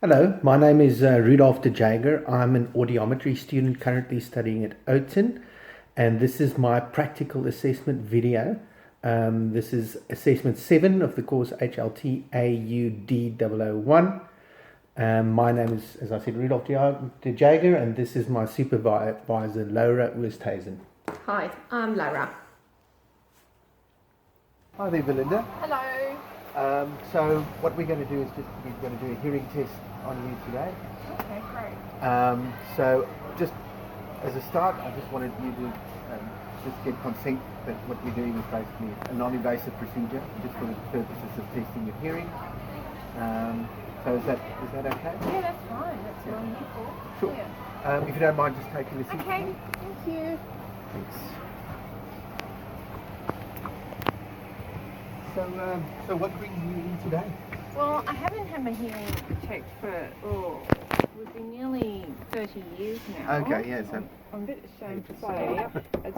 Hello, my name is Rudolph de Jager. I'm an audiometry student currently studying at Oton, and this is my practical assessment video. This is assessment 7 of the course HLT AUD001. My name is, as I said, Rudolph de Jager, and this is my supervisor, Laura Oosthuizen. Hi, I'm Laura. Hi there, Belinda. Hello. So what we're going to do is we're going to do a hearing test on you today. Okay, great. So just as a start, I just wanted you to just get consent that what we're doing is basically a non-invasive procedure, just for the purposes of testing your hearing. So is that okay? Yeah, that's fine. That's what I'm here for. Sure. Yeah. If you don't mind just taking a seat. Okay, thank you. Thanks. So what brings you in today? Well, I haven't had my hearing checked for, would be nearly 30 years now. Okay, yeah, so I'm a bit ashamed to say. It's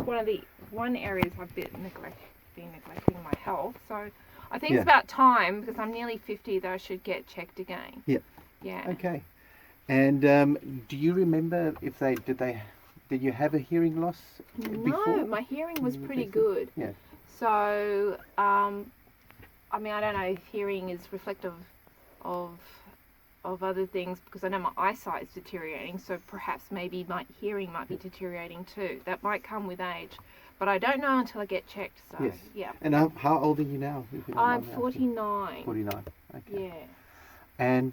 one areas I've been neglecting my health. So I think it's about time, because I'm nearly 50, that I should get checked again. Yeah. Yeah. Okay. And do you remember if did you have a hearing loss before? No, my hearing was pretty good. Yeah. So, I mean, I don't know if hearing is reflective of other things, because I know my eyesight is deteriorating, so perhaps maybe my hearing might be deteriorating too. That might come with age, but I don't know until I get checked. So, yes. Yeah. And how old are you now? I'm 49. 49. Okay. Yeah. And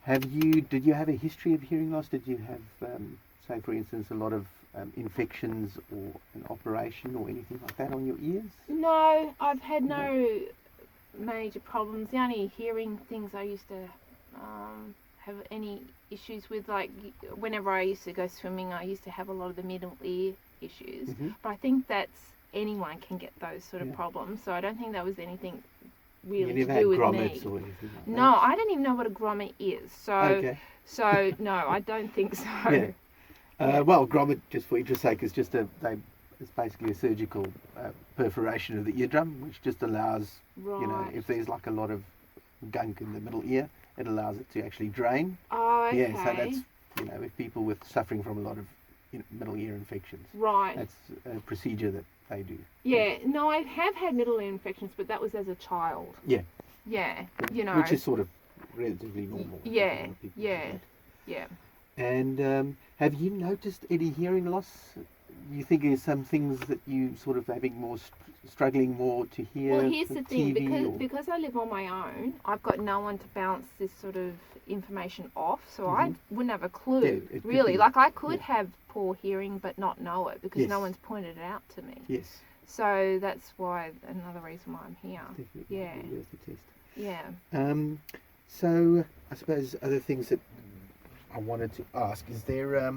did you have a history of hearing loss? Did you have, say, for instance, a lot of infections or an operation or anything like that on your ears? No, I've had no major problems. The only hearing things I used to have any issues with, like whenever I used to go swimming, I used to have a lot of the middle ear issues. Mm-hmm. But I think anyone can get those sort of problems, so I don't think that was anything really you to never do had with grommets me. or anything like that? No, I don't even know what a grommet is. So, okay. So no, I don't think so. Yeah. Well, grommet, just for interest's sake, is it's basically a surgical perforation of the eardrum, which just allows, Right. if there's like a lot of gunk in the middle ear, it allows it to actually drain. Oh, okay. Yeah, so that's, with people suffering from a lot of middle ear infections. Right. That's a procedure that they do. Yeah, no, I have had middle ear infections, but that was as a child. Yeah. Yeah, Which is sort of relatively normal. Yeah, yeah, yeah. And have you noticed any hearing loss? You think there's some things that you sort of struggling more to hear? Well, here's the thing, TV because I live on my own, I've got no one to bounce this sort of information off, so I wouldn't have a clue, really. Like, I could have poor hearing but not know it, because no one's pointed it out to me. Yes. So that's another reason why I'm here. Definitely. Yeah. Worth the test. Yeah. So I suppose other things that I wanted to ask is there.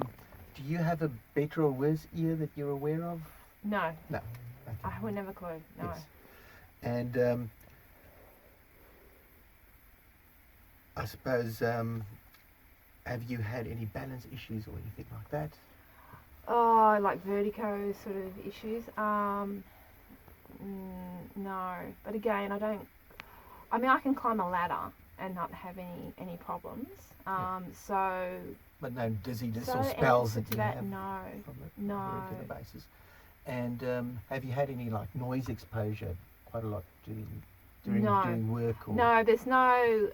Do you have a better or worse ear that you're aware of? No. No. Okay. I would never clue. No. Yes. And I suppose have you had any balance issues or anything like that? Oh, like vertigo sort of issues. No. But again, I mean, I can climb a ladder and not have any problems. So. But no dizziness So or spells answer that you to that, have no. on a regular basis. And have you had any like noise exposure quite a lot during work? Or? No, there's no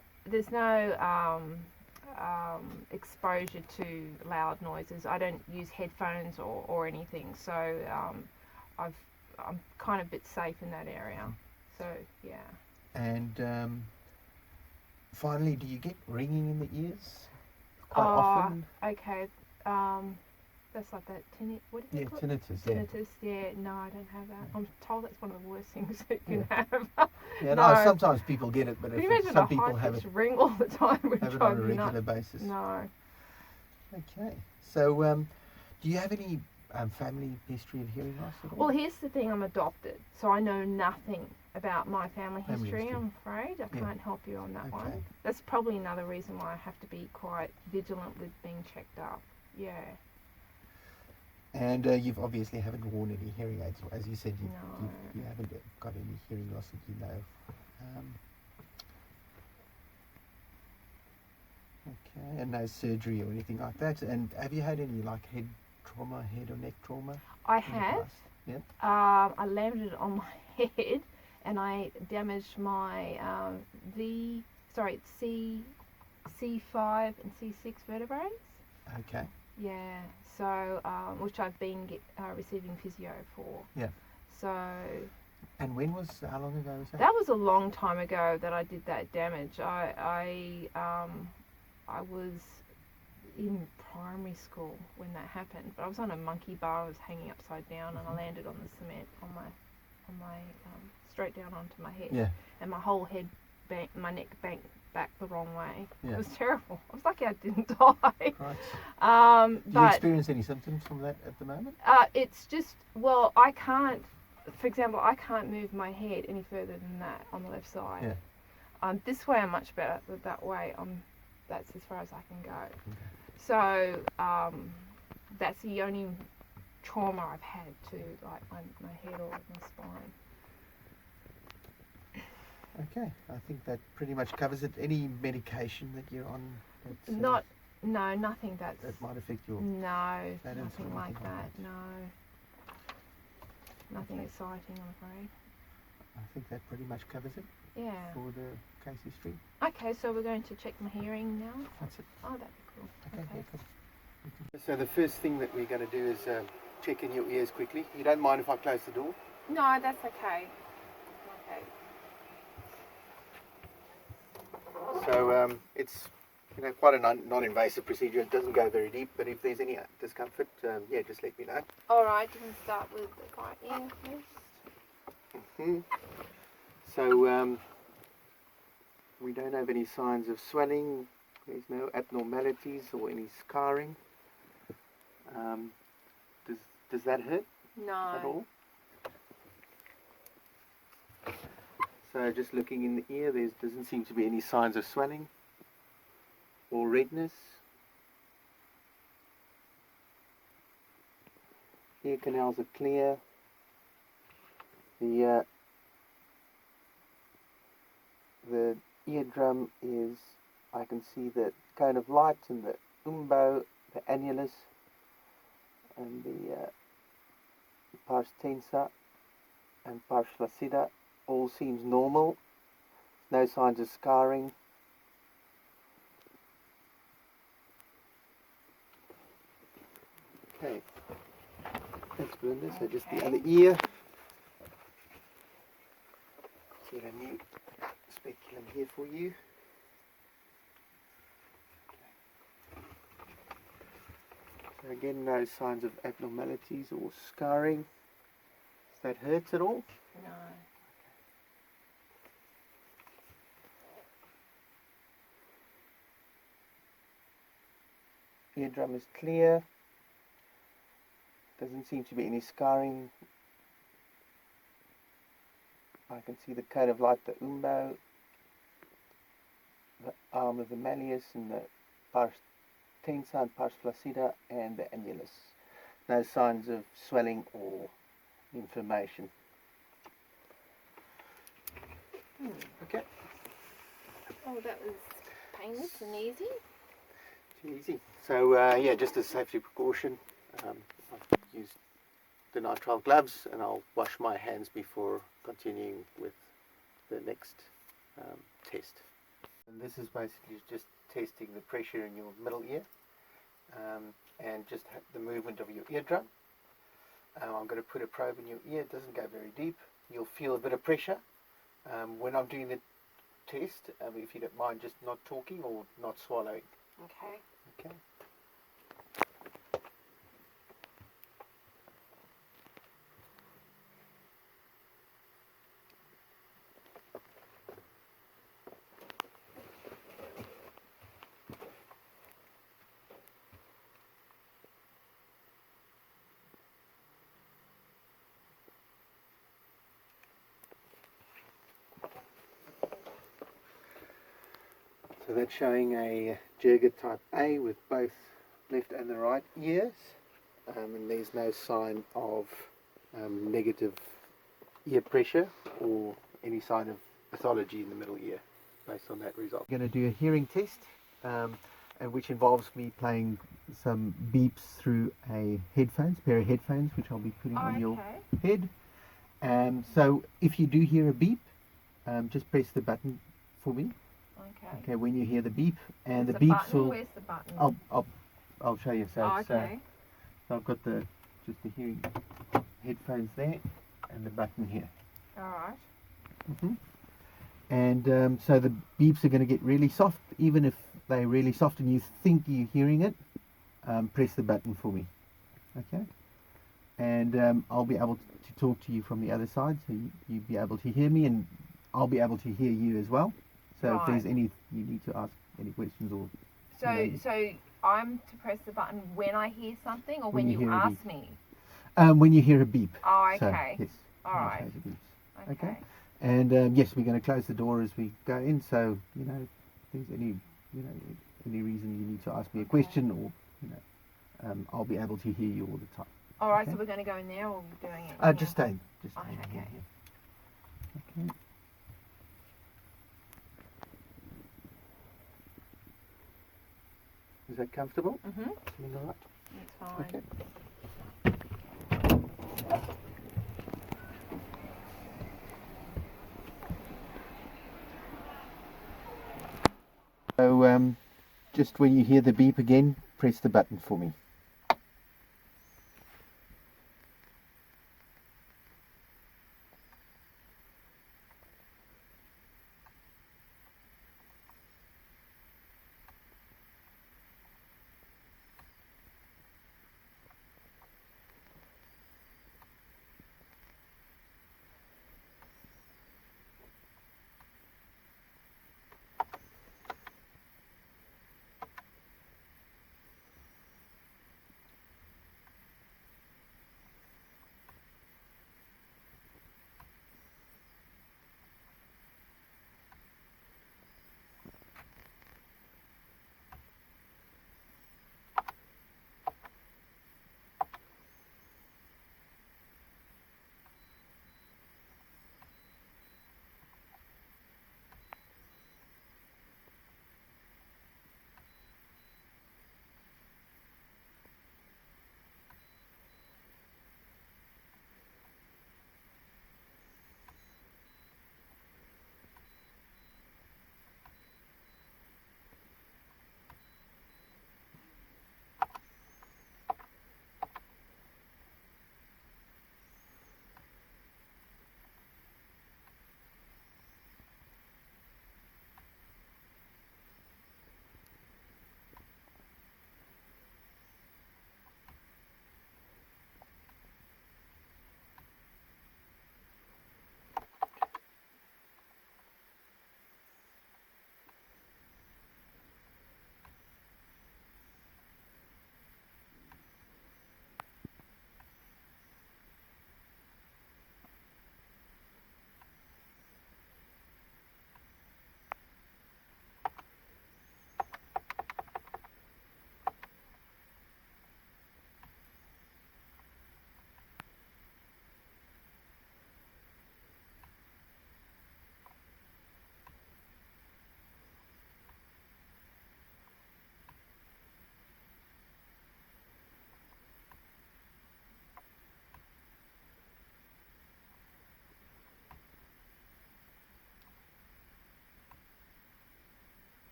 exposure to loud noises. I don't use headphones or anything, so I'm kind of a bit safe in that area. So yeah. And finally, do you get ringing in the ears quite often? Okay. That's like that what is it called? Tinnitus. Tinnitus. Yeah. No, I don't have that. I'm told that's one of the worst things that you can have. Yeah. No. Sometimes people get it, but some people have it. Ring all the time. Have it on a regular basis. No. Okay. So, do you have any family history of hearing loss at all? Well, here's the thing. I'm adopted, so I know nothing about my family history. I'm afraid I can't help you on that one. That's probably another reason why I have to be quite vigilant with being checked up. Yeah. And you've obviously haven't worn any hearing aids, as you said. You haven't got any hearing loss that you know. Okay, and no surgery or anything like that. And have you had any like head trauma, head or neck trauma? I in the have. past? Yep. I landed on my head and I damaged my C5 and C6 vertebrae. Okay. Yeah, so which I've been receiving physio for. Yeah. So And how long ago was that? that was a long time ago that I did that damage. I was in primary school when that happened, but I was on a monkey bar. I was hanging upside down, and I landed on the cement on my straight down onto my head. Yeah. And my whole head my neck banked back the wrong way. Yeah. It was terrible. I was lucky I didn't die. Right. Do you But experience any symptoms from that at the moment? it's just, well, I can't. For example, I can't move my head any further than that on the left side. Yeah. This way I'm much better, but that way that's as far as I can go. Okay. So that's the only trauma I've had to like my head or my spine. Okay, I think that pretty much covers it. Any medication that you're on? No, nothing that might affect your... No, nothing like that. No, nothing exciting, I'm afraid. I think that pretty much covers it. Yeah. For the case history. Okay, so we're going to check my hearing now. That's it. Oh, that'd be cool. Okay. Yeah, cool. So the first thing that we're going to do is check in your ears quickly. You don't mind if I close the door? No, that's okay. Okay. So it's quite a non-invasive procedure. It doesn't go very deep, but if there's any discomfort, yeah, just let me know. All right, you can start with the right ear first. So we don't have any signs of swelling. There's no abnormalities or any scarring. Does that hurt at all? So just looking in the ear, there doesn't seem to be any signs of swelling or redness. Ear canals are clear. The eardrum is, I can see the cone of light and the umbo, the annulus, and the pars tensa and pars flaccida. All seems normal. No signs of scarring. Okay. Thanks, Belinda. So just the other ear. Get a new speculum here for you. So again, no signs of abnormalities or scarring. Does that hurt at all? No. Eardrum is clear. Doesn't seem to be any scarring. I can see the cone of light, the umbo, the arm of the malleus, and the pars tensa and pars flaccida, and the annulus. No signs of swelling or inflammation. Okay. Oh, that was painless and easy. Too easy. So yeah, just as safety precaution, I've used the nitrile gloves, and I'll wash my hands before continuing with the next test. And this is basically just testing the pressure in your middle ear and just the movement of your eardrum. I'm going to put a probe in your ear. It doesn't go very deep. You'll feel a bit of pressure. When I'm doing the test, if you don't mind just not talking or not swallowing. Okay. Okay. So that's showing a Jager type A with both left and the right ears, and there's no sign of negative ear pressure or any sign of pathology in the middle ear based on that result. We're going to do a hearing test, and which involves me playing some beeps through a pair of headphones, which I'll be putting on your head. So if you do hear a beep, just press the button for me. Okay, when you hear the beep, and the beeps will. Where's the button? I'll show you. So so I've got the hearing headphones there, and the button here. Alright. And so the beeps are going to get really soft. Even if they're really soft and you think you're hearing it, press the button for me. Okay. And I'll be able to talk to you from the other side, so you'll be able to hear me, and I'll be able to hear you as well. So if there's any, you need to ask any questions or. So I'm to press the button when I hear something, or when you ask me? When you hear a beep. Oh, okay. So, yes. All right. Okay. And yes, we're going to close the door as we go in. So if there's any reason you need to ask me a question, or I'll be able to hear you all the time. All right. Okay? So we're going to go in there, or are we doing it? Just stay. Okay. Okay. Is that comfortable? Feeling all right? That's fine. Okay. So just when you hear the beep again, press the button for me.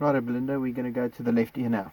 Righto, Belinda, we're going to go to the left ear now.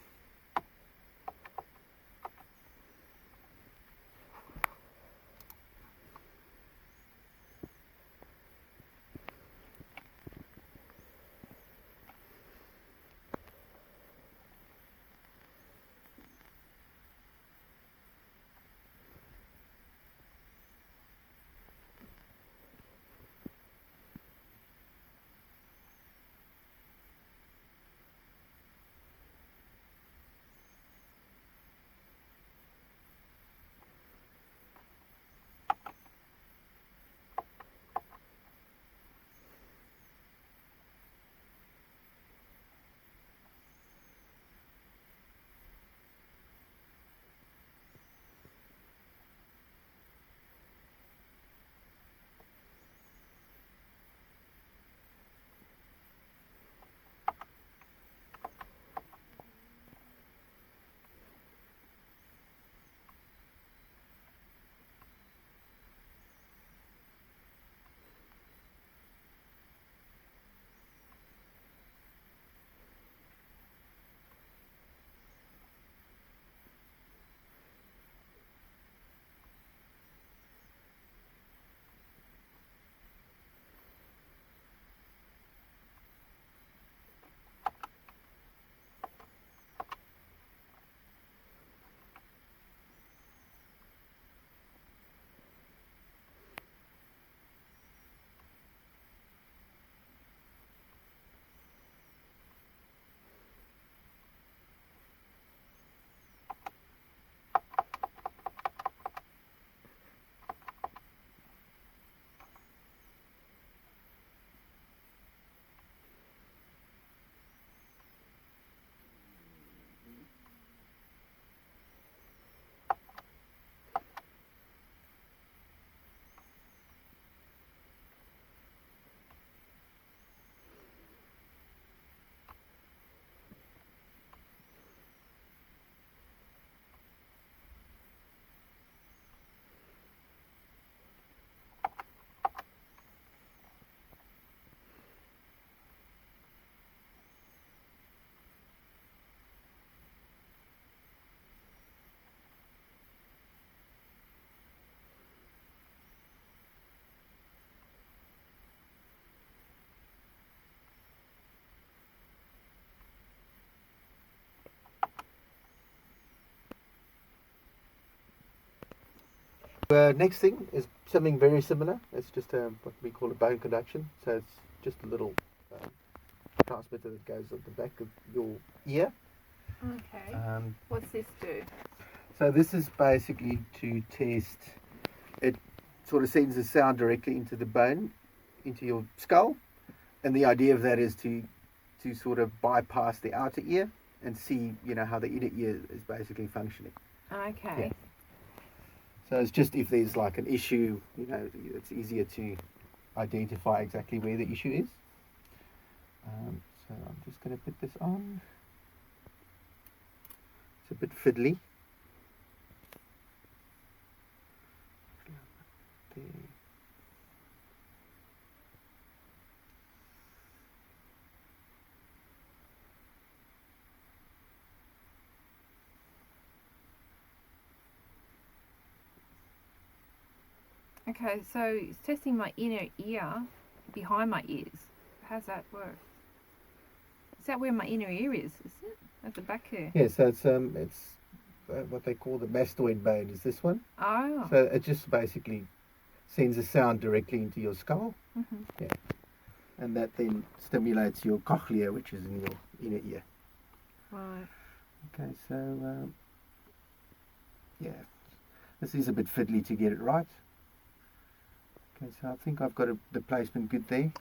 Next thing is something very similar. It's just what we call a bone conduction. So it's just a little transmitter that goes at the back of your ear. Okay. What's this do? So this is basically to test. It sort of sends the sound directly into the bone, into your skull, and the idea of that is to sort of bypass the outer ear and see, how the inner ear is basically functioning. Okay. Yeah. So it's just if there's like an issue, it's easier to identify exactly where the issue is. So I'm just going to put this on. It's a bit fiddly. There. Okay, so it's testing my inner ear behind my ears. How's that work? Is that where my inner ear is it? At the back there? Yeah, so it's what they call the mastoid bone is this one. Oh. So it just basically sends a sound directly into your skull. Mm-hmm. Yeah. And that then stimulates your cochlea, which is in your inner ear. Right. Okay, so yeah, this is a bit fiddly to get it right. Okay, so I think I've got the placement good there.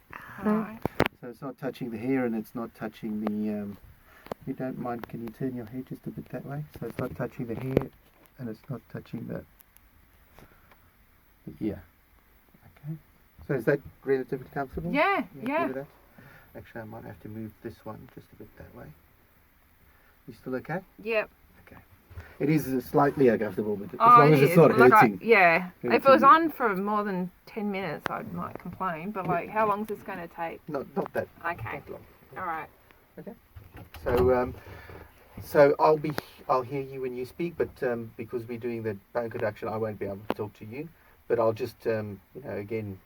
Right. So it's not touching the hair and it's not touching the, if you don't mind, can you turn your head just a bit that way? So it's not touching the hair and it's not touching the ear. Okay. So is that relatively comfortable? Yeah. With that? Actually, I might have to move this one just a bit that way. You still okay? Yep. Okay. It is slightly uncomfortable, but as Oh, long as it's not hurting. Yeah. Hurting If it was you. on for more than 10 minutes, I might complain. But like, how long is this going to take? Not that. Okay. Not long. All right. Okay. So I'll hear you when you speak, but because we're doing the bone conduction, I won't be able to talk to you. But I'll just again,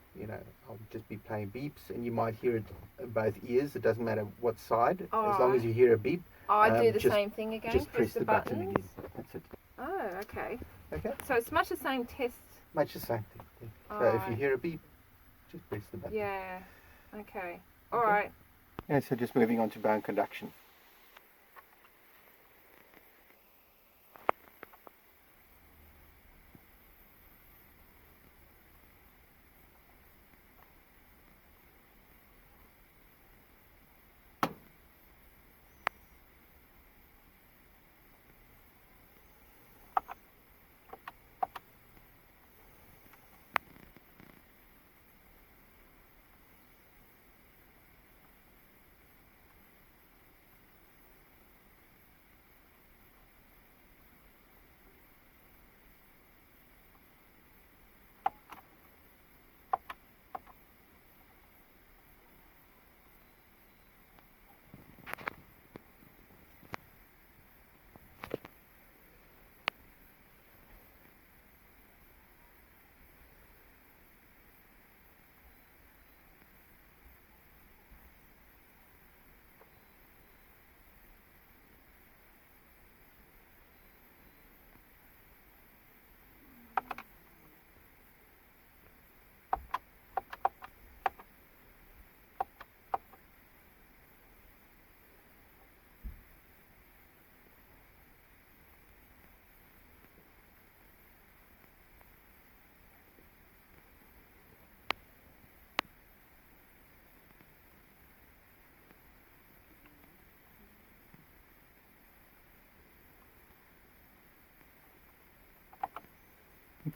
I'll just be playing beeps, and you might hear it in both ears. It doesn't matter what side, as long as you hear a beep. I do the just- same thing again. Just press the button buttons. again. That's it. Oh, okay. Okay. So it's much the same test. Much the same thing. Yeah. So if you hear a beep, just press the button. Yeah. Okay. All Okay. right. Yeah. So just moving on to bone conduction.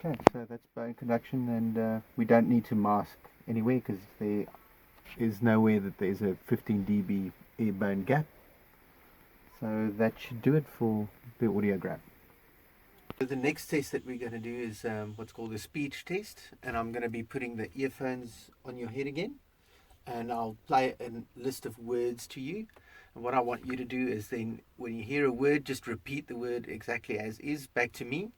Okay, so that's bone conduction, and we don't need to mask anywhere because there is nowhere that there's a 15 dB ear bone gap. So that should do it for the audiogram. So the next test that we're going to do is what's called a speech test, and I'm going to be putting the earphones on your head again, and I'll play a list of words to you. And what I want you to do is then, when you hear a word, just repeat the word exactly as is back to me.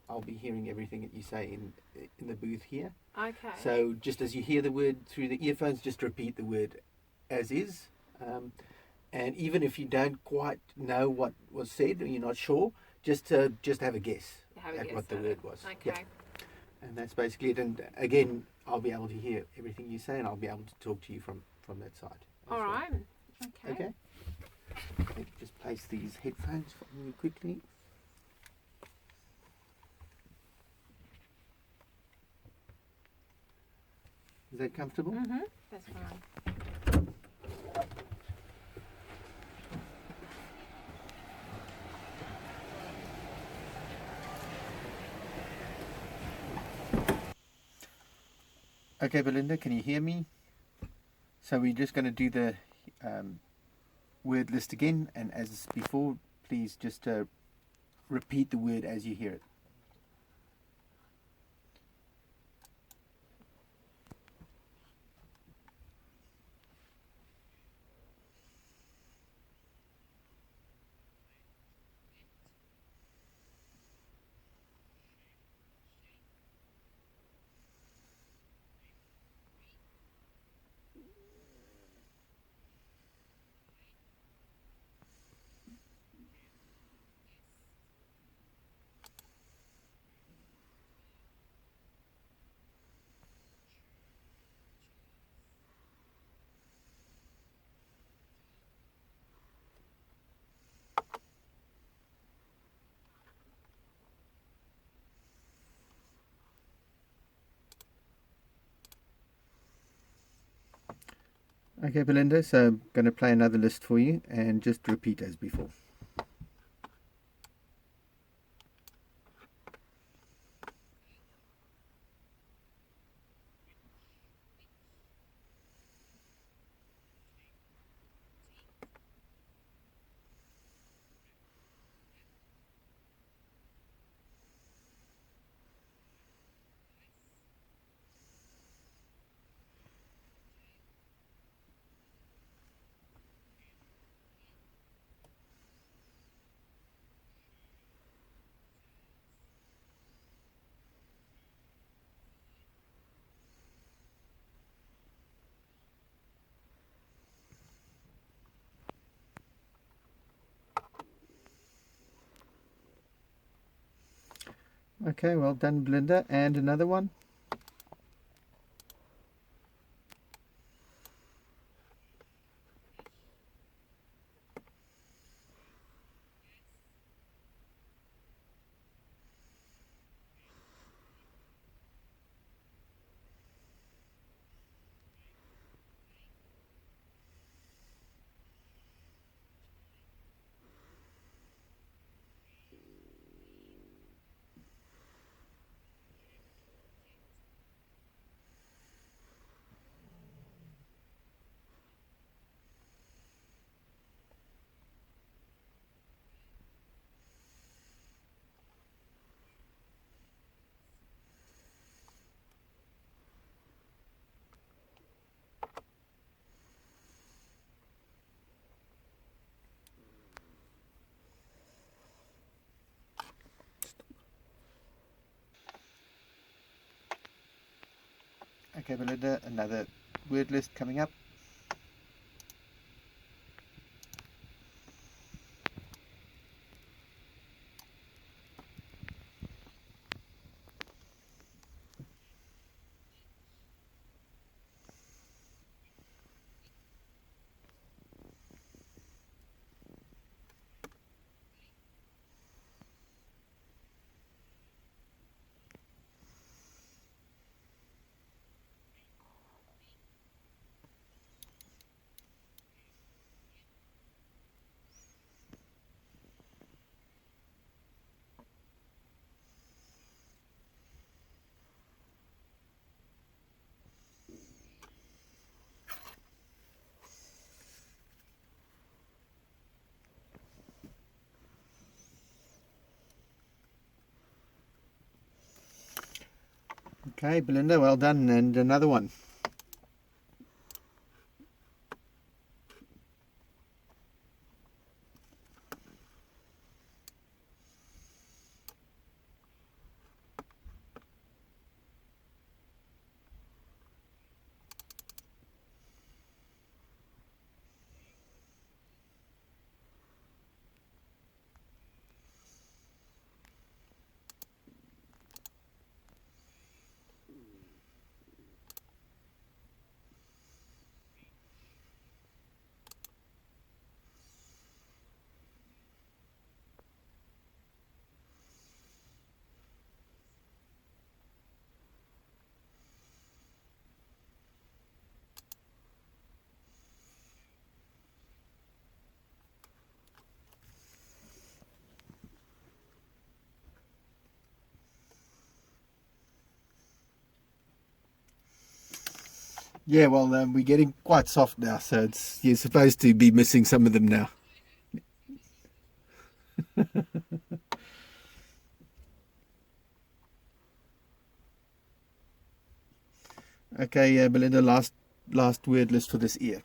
I'll be hearing everything that you say in the booth here. Okay. So just as you hear the word through the earphones, just repeat the word as is. And even if you don't quite know what was said or you're not sure, just have a guess. have a at guess what the at word it. was. Okay. Yeah. And that's basically it. And again, I'll be able to hear everything you say, and I'll be able to talk to you from that side. All as well. right. Okay. Okay. Let me just place these headphones for you quickly. Is that comfortable? Mm-hmm. That's fine. Okay, Belinda, can you hear me? So we're just going to do the word list again, and as before, please just repeat the word as you hear it. Okay, Belinda, so I'm going to play another list for you and just repeat as before. Okay, well done, Belinda. And another one. Okay, Belinda, another word list coming up. Okay, Belinda, well done. And another one. Yeah, well, we're getting quite soft now, so you're supposed to be missing some of them now. Okay, Belinda, last word list for this ear.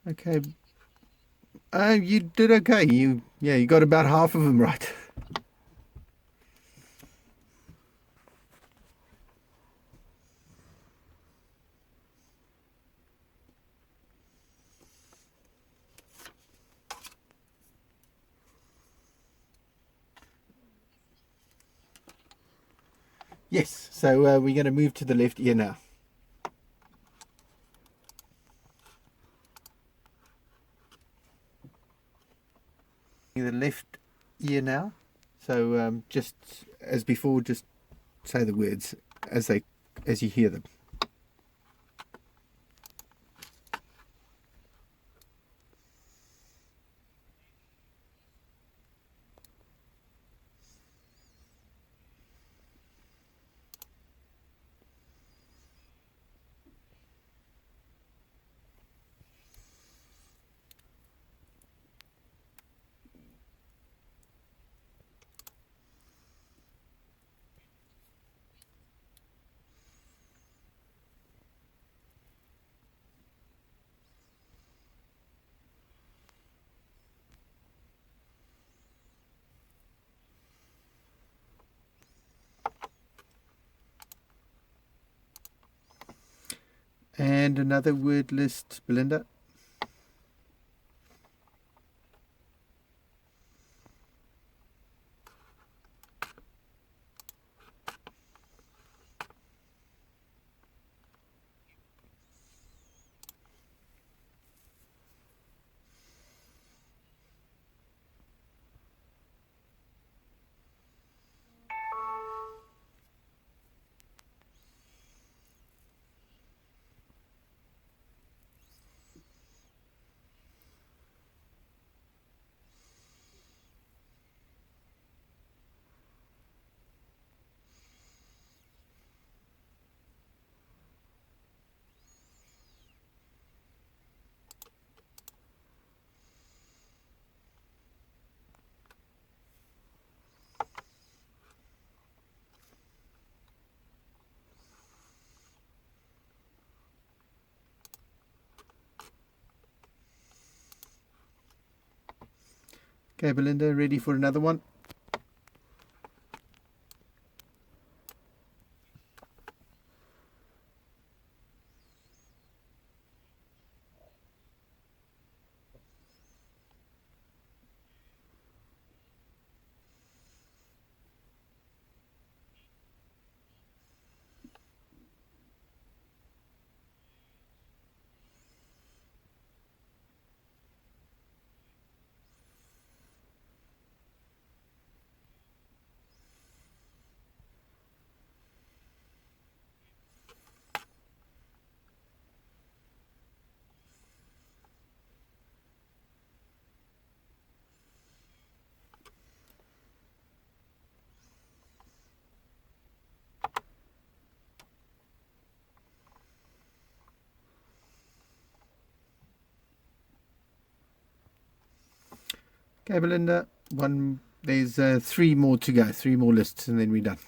Okay. You did okay. You got about half of them right. Yes. So we're going to move to the left ear now. The left ear now. So just as before, just say the words as you hear them. And another word list, Belinda. Okay, Belinda, ready for another one? Okay, Belinda, there's three more to go, three more lists, and then we're done.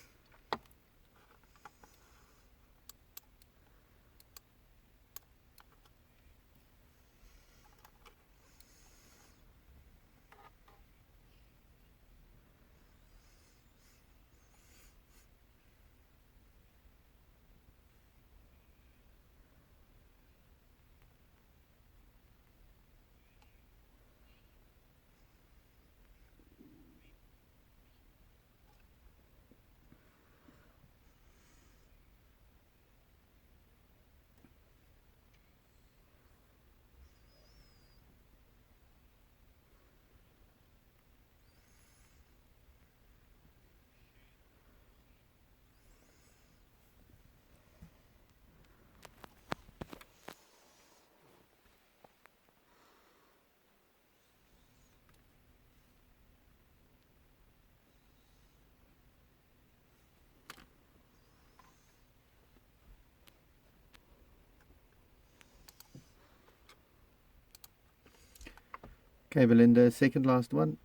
Okay, Belinda, second last one.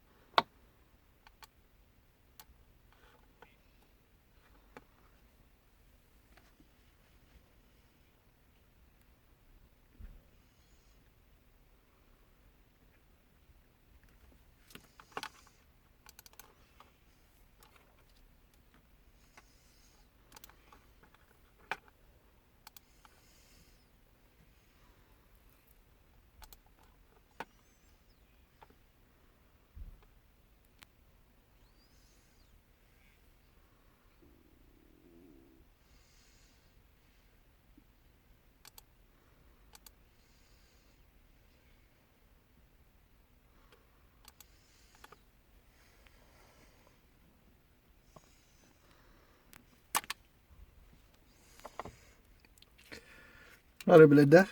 Right, Belinda,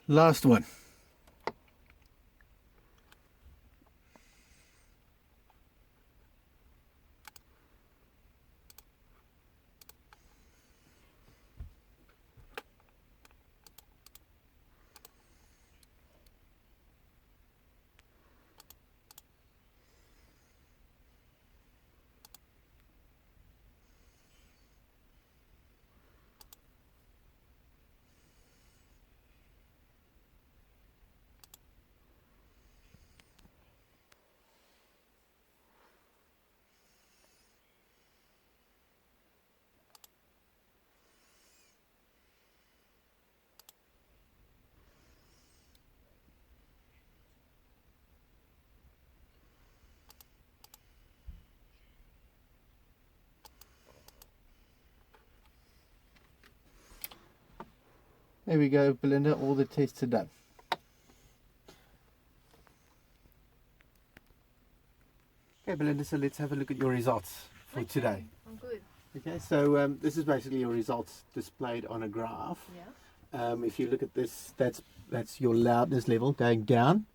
last one. There we go, Belinda, all the tests are done. Okay, Belinda, so let's have a look at your results for today. I'm good. Okay, so this is basically your results displayed on a graph. Yeah. If you look at this, that's your loudness level going down,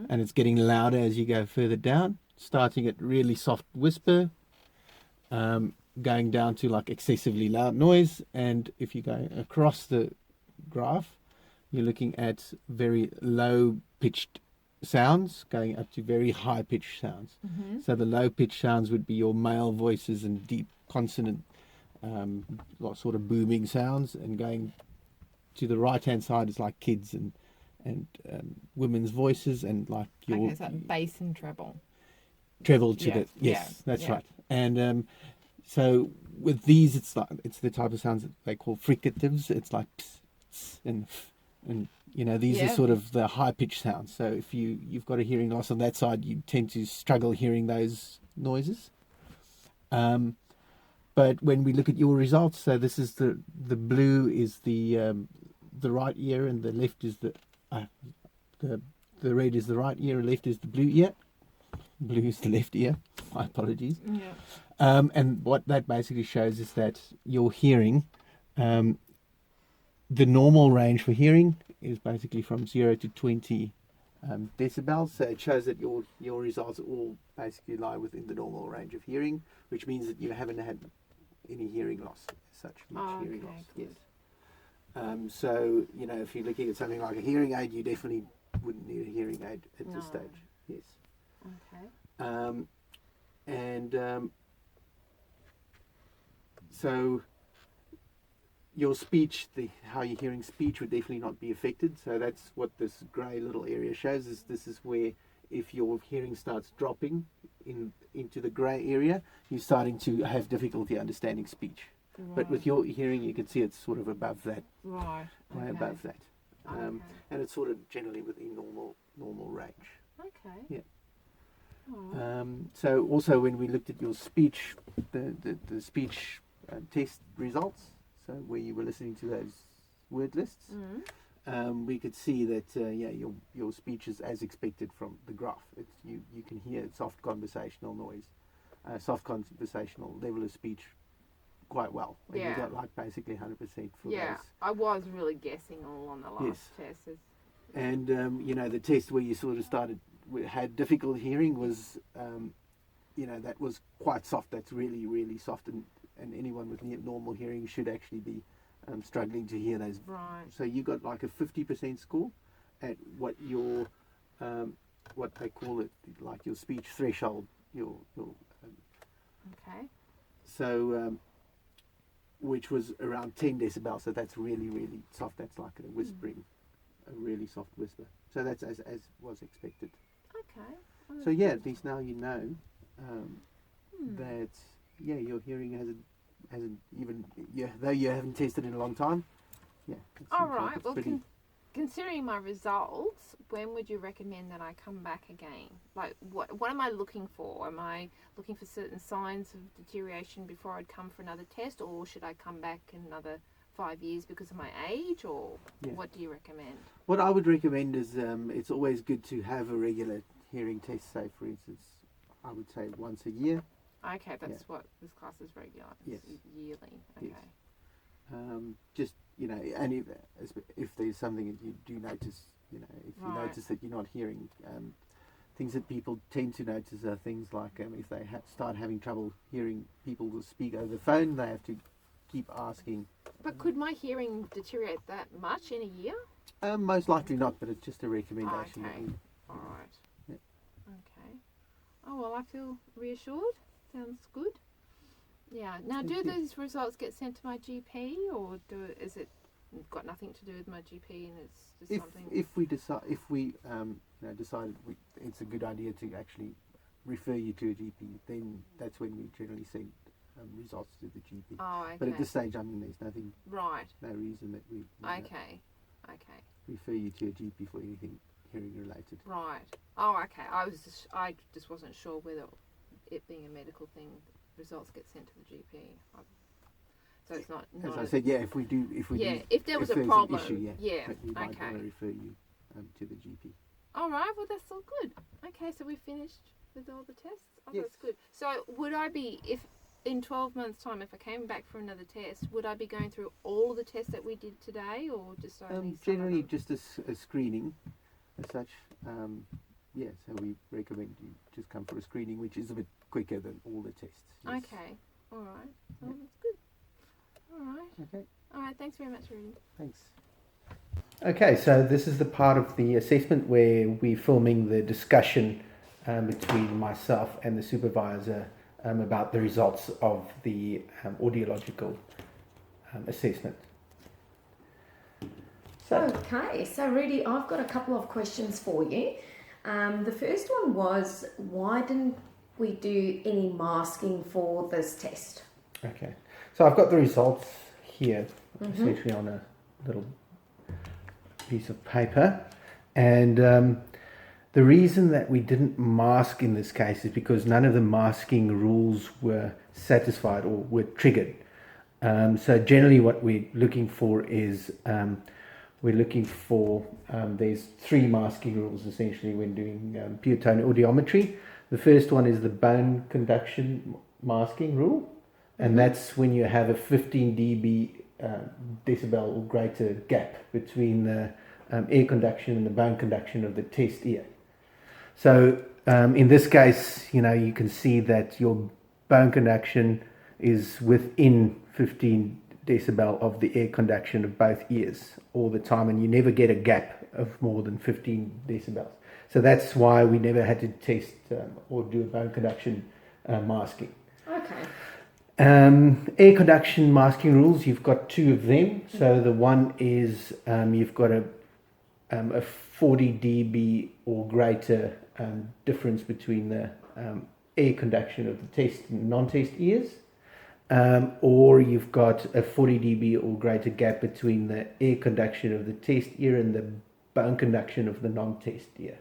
and it's getting louder as you go further down, starting at really soft whisper, going down to like excessively loud noise, and if you go across the graph, you're looking at very low pitched sounds going up to very high pitched sounds. So the low pitched sounds would be your male voices and deep consonant sort of booming sounds, and going to the right hand side is like kids and women's voices, and like your Okay, so bass and treble. treble to Yeah, the yes, yeah, that's yeah. right. And so with these, it's the type of sounds that they call fricatives. It's like ps, ps, and f, and these are Yeah. sort of the high pitched sounds. So if you've got a hearing loss on that side, you tend to struggle hearing those noises. But when we look at your results, so this is the blue is the right ear, and the left is the red is the right ear, and left is the blue ear. Blue is the left ear. My apologies. Yeah. And what that basically shows is that your hearing, the normal range for hearing is basically from 0 to 20 decibels. So it shows that your results all basically lie within the normal range of hearing, which means that you haven't had any hearing loss as such. Much hearing Okay, loss. good. Yes. So if you're looking at something like a hearing aid, you definitely wouldn't need a hearing aid at this No. stage. Yes. Okay. So your speech, how you're hearing speech would definitely not be affected. So that's what this grey little area shows. This is where if your hearing starts dropping into the grey area, you're starting to have difficulty understanding speech. But with your hearing, you can see it's sort of above that, Right. way Okay. above that, Okay. and it's sort of generally within normal range. Okay. Yeah. All right. So also when we looked at your speech, the speech test results, so where you were listening to those word lists, we could see that your speech is as expected from the graph. It's you can hear soft conversational noise, soft conversational level of speech quite well. And you Yeah. got like basically 100% for Yeah, those. I was really guessing all on the last Yes. test. And the test where you sort of had difficult hearing was that was quite soft. That's really, really soft, and anyone with normal hearing should actually be struggling to hear those. Right. So you got like a 50% score at what your what they call it, like your speech threshold, your Okay. so which was around 10 decibels. So that's really, really soft. That's like a whispering, a really soft whisper. So that's as was expected. Okay. Well, So yeah, at least now you know that your hearing hasn't even though you haven't tested in a long time. Yeah. all right. Well, considering my results, when would you recommend that I come back again? Like, what am I looking for? Am I looking for certain signs of deterioration before I'd come for another test, or should I come back in another 5 years because of my age, or what do you recommend? What I would recommend is it's always good to have a regular hearing test. Say, for instance, I would say once a year. Okay, that's what this class is regular. Yes. Yearly. Okay. Yes. Just and if there's something that you do notice, if you notice that you're not hearing, things that people tend to notice are things like if they start having trouble hearing people to speak over the phone, they have to keep asking. But could my hearing deteriorate that much in a year? Most likely not, but it's just a recommendation. Okay. All right. Yeah. Okay. Oh well, I feel reassured. Sounds good. Yeah. Now, do those results get sent to my GP, or is it got nothing to do with my GP, and it's just something? If we decide decided it's a good idea to actually refer you to a GP, then that's when we generally send results to the GP. Oh, okay. But at this stage, there's nothing. Right. No reason that we. Okay. Refer you to a GP for anything hearing related. Right. Oh, okay. I just wasn't sure whether it being a medical thing, results get sent to the GP. So it's not. As I said, if there was a problem, issue, we might want to refer you to the GP. All right. Well, that's all good. Okay, so we finished with all the tests. Oh, yes. That's good. So would I be, if in 12 months' time, if I came back for another test, would I be going through all of the tests that we did today, or just only generally just a screening, as such. So we recommend you just come for a screening, which is a bit quicker than all the tests. Yes. Okay. All right. Oh, that's good. All right. Okay. All right. Thanks very much, Rudy. Thanks. Okay, so this is the part of the assessment where we're filming the discussion between myself and the supervisor about the results of the audiological assessment. Okay, so Rudy, I've got a couple of questions for you. The first one was, why didn't we do any masking for this test? Okay, so I've got the results here, essentially on a little piece of paper, and the reason that we didn't mask in this case is because none of the masking rules were satisfied or were triggered. So generally what we're looking for is there's 3 masking rules essentially when doing pure tone audiometry. The first one is the bone conduction masking rule, and that's when you have a 15 dB decibel or greater gap between the air conduction and the bone conduction of the test ear. So in this case, you can see that your bone conduction is within 15 decibel of the air conduction of both ears all the time, and you never get a gap of more than 15 decibels. So that's why we never had to test or do a bone conduction masking. Okay. Air conduction masking rules, you've got 2 of them. So the one is you've got a 40 dB or greater difference between the air conduction of the test and non-test ears, or you've got a 40 dB or greater gap between the air conduction of the test ear and the bone conduction of the non-test ear.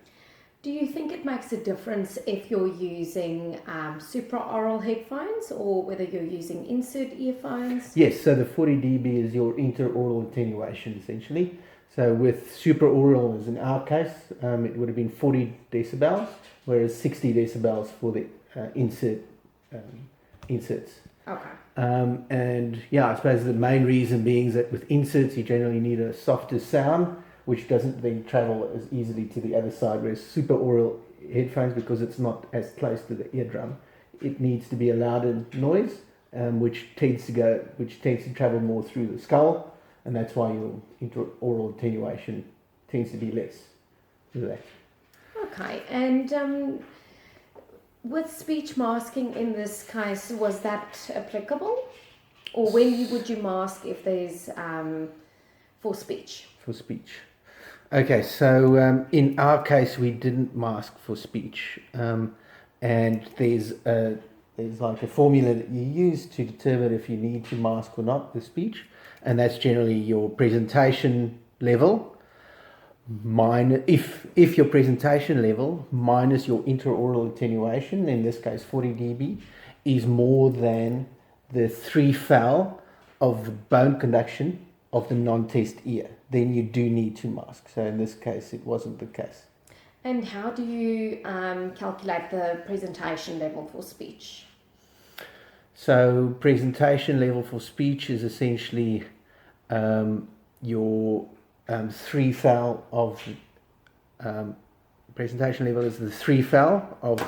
Do you think it makes a difference if you're using supraoral headphones or whether you're using insert earphones? Yes, so the 40 dB is your interoral attenuation essentially. So with supraoral, as in our case, it would have been 40 decibels, whereas 60 decibels for the inserts. Okay. And I suppose the main reason being is that with inserts you generally need a softer sound, which doesn't then travel as easily to the other side, whereas supraoral headphones, because it's not as close to the eardrum, it needs to be a louder noise, which tends to travel more through the skull. And that's why your interoral attenuation tends to be less. Okay, and with speech masking in this case, was that applicable? Or when would you mask if there's for speech? For speech. Okay, so in our case, we didn't mask for speech, and there's like a formula that you use to determine if you need to mask or not with speech, and that's generally your presentation level minus if your presentation level minus your intraoral attenuation, in this case 40 dB, is more than the 3 FAL of the bone conduction of the non-test ear, then you do need to mask. So in this case, it wasn't the case. And how do you calculate the presentation level for speech? So presentation level for speech is essentially your 3 FAL of presentation level is the 3 FAL of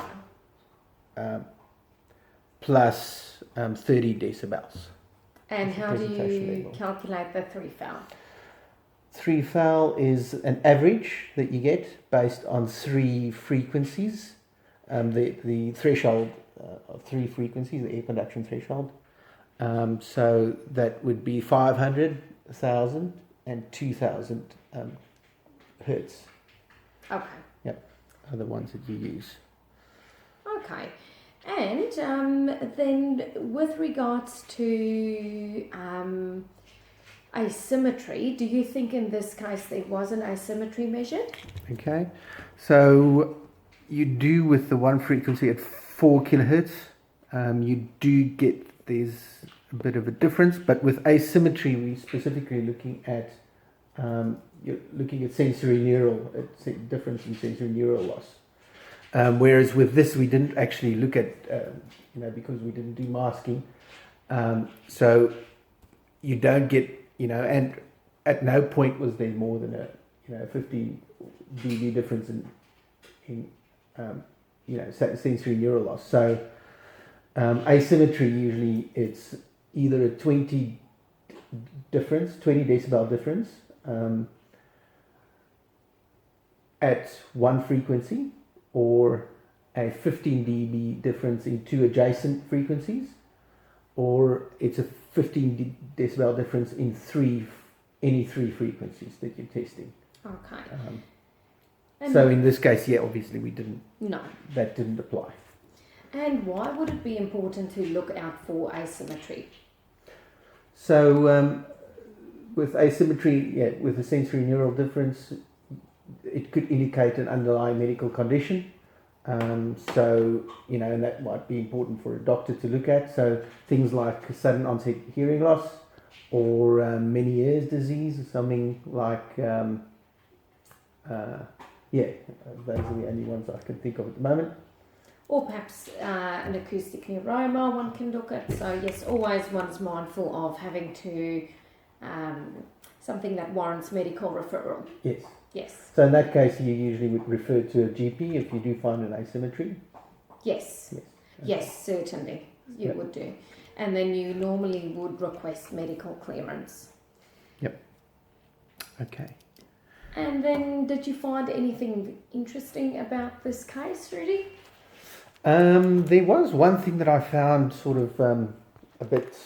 plus 30 decibels. And That's the how do presentation you level. calculate the 3 FAL? 3 FAL is an average that you get based on 3 frequencies. The threshold of 3 frequencies, the air conduction threshold. So that would be 500, 1,000, and 2,000 hertz. Okay. Yep, are the ones that you use. Okay. And then with regards to asymmetry, do you think in this case there was an asymmetry measured? Okay, so you do with the one frequency at 4 kilohertz, you do get, there's a bit of a difference, but with asymmetry we're specifically looking at you're looking at sensory neural difference in sensory neural loss. Whereas with this we didn't actually look at because we didn't do masking, so you don't get and at no point was there more than a 50 dB difference in sensory neural loss. So asymmetry, usually it's either a 20 decibel difference at one frequency, or a 15 dB difference in 2 adjacent frequencies, or it's a 15 decibel difference in any 3 frequencies that you're testing. Okay. So in this case, yeah, obviously we didn't. No. That didn't apply. And why would it be important to look out for asymmetry? So with asymmetry, with a sensory neural difference, it could indicate an underlying medical condition. And that might be important for a doctor to look at. So things like sudden onset hearing loss, or Meniere's disease, or something like, those are the only ones I can think of at the moment. Or perhaps an acoustic neuroma one can look at. So yes, always one's mindful of having to, something that warrants medical referral. Yes. Yes. So in that case, you usually would refer to a GP if you do find an asymmetry. Yes. Yes. Yes, certainly you would do. And then you normally would request medical clearance. Yep. Okay. And then did you find anything interesting about this case, Rudy? There was one thing that I found sort of a bit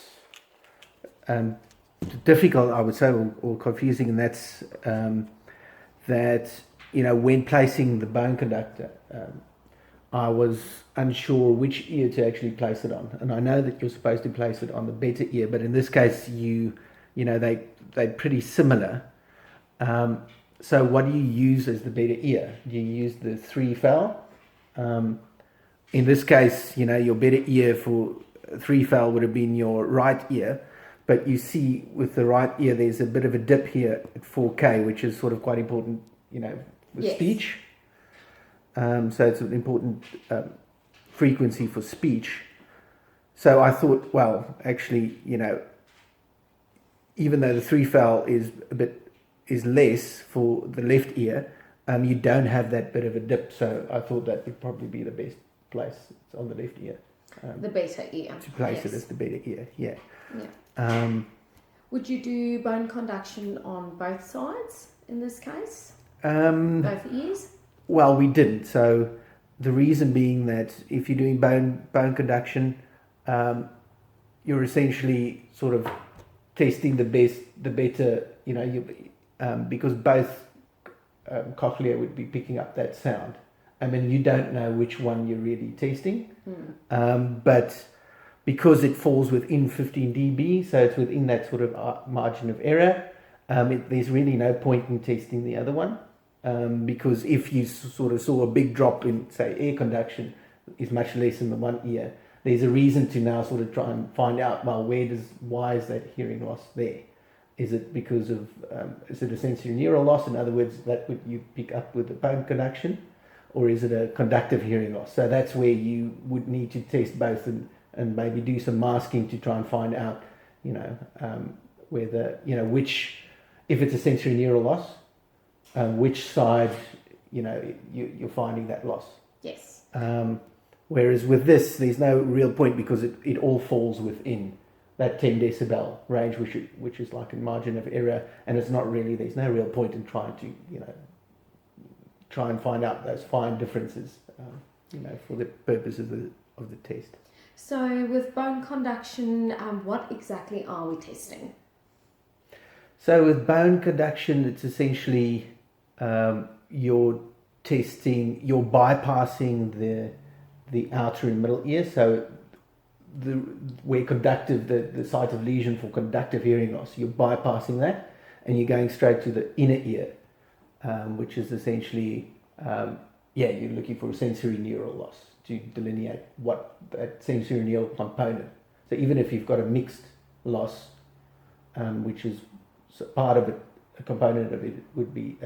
difficult, I would say, or confusing, and that's that when placing the bone conductor, I was unsure which ear to actually place it on. And I know that you're supposed to place it on the better ear, but in this case, they're pretty similar. So what do you use as the better ear? Do you use the 3 FAL? In this case, your better ear for 3 FAL would have been your right ear, but you see with the right ear there's a bit of a dip here at 4K, which is sort of quite important, with speech. So it's an important frequency for speech. So I thought, well, actually, even though the 3 FAL is less for the left ear, you don't have that bit of a dip. So I thought that would probably be the best place. It's on the left ear. The better ear. To place it as the better ear, yeah. Would you do bone conduction on both sides in this case? Um, Both ears? Well, we didn't. So the reason being that if you're doing bone conduction, you're essentially sort of testing the better, because both cochlea would be picking up that sound. I mean, you don't know which one you're really testing, but because it falls within 15 dB, so it's within that sort of margin of error, there's really no point in testing the other one, because if you sort of saw a big drop in, say, air conduction is much less in the one ear, there's a reason to now sort of try and find out, well, why is that hearing loss there? Is it because of, is it a sensory neural loss? In other words, that would you pick up with the bone conduction, or is it a conductive hearing loss? So that's where you would need to test both and maybe do some masking to try and find out, whether, which, if it's a sensory neural loss, which side, you're finding that loss. Yes. Whereas with this, there's no real point because it all falls within that 10 decibel range, which is like a margin of error, and it's not really, there's no real point in trying to, try and find out those fine differences, for the purpose of the test. So with bone conduction, what exactly are we testing? So with bone conduction, it's essentially you're bypassing the outer and middle ear. So where conductive, the site of lesion for conductive hearing loss, you're bypassing that, and you're going straight to the inner ear, which is essentially, you're looking for a sensory neural loss to delineate what that sensory neural component. So even if you've got a mixed loss, which is part of it, a component of it would be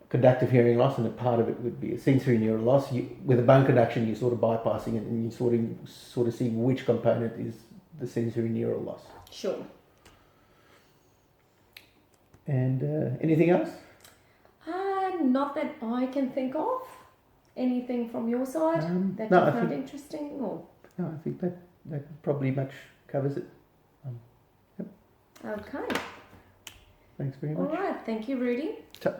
conductive hearing loss, and a part of it would be a sensory neural loss. With a bone conduction, you're sort of bypassing it, and you sort of seeing which component is the sensory neural loss. Sure. And anything else? Not that I can think of. Anything from your side that you found interesting? Or? No, I think that probably much covers it. Yep. Okay. Thanks very much. All right. Thank you, Rudy. Ciao.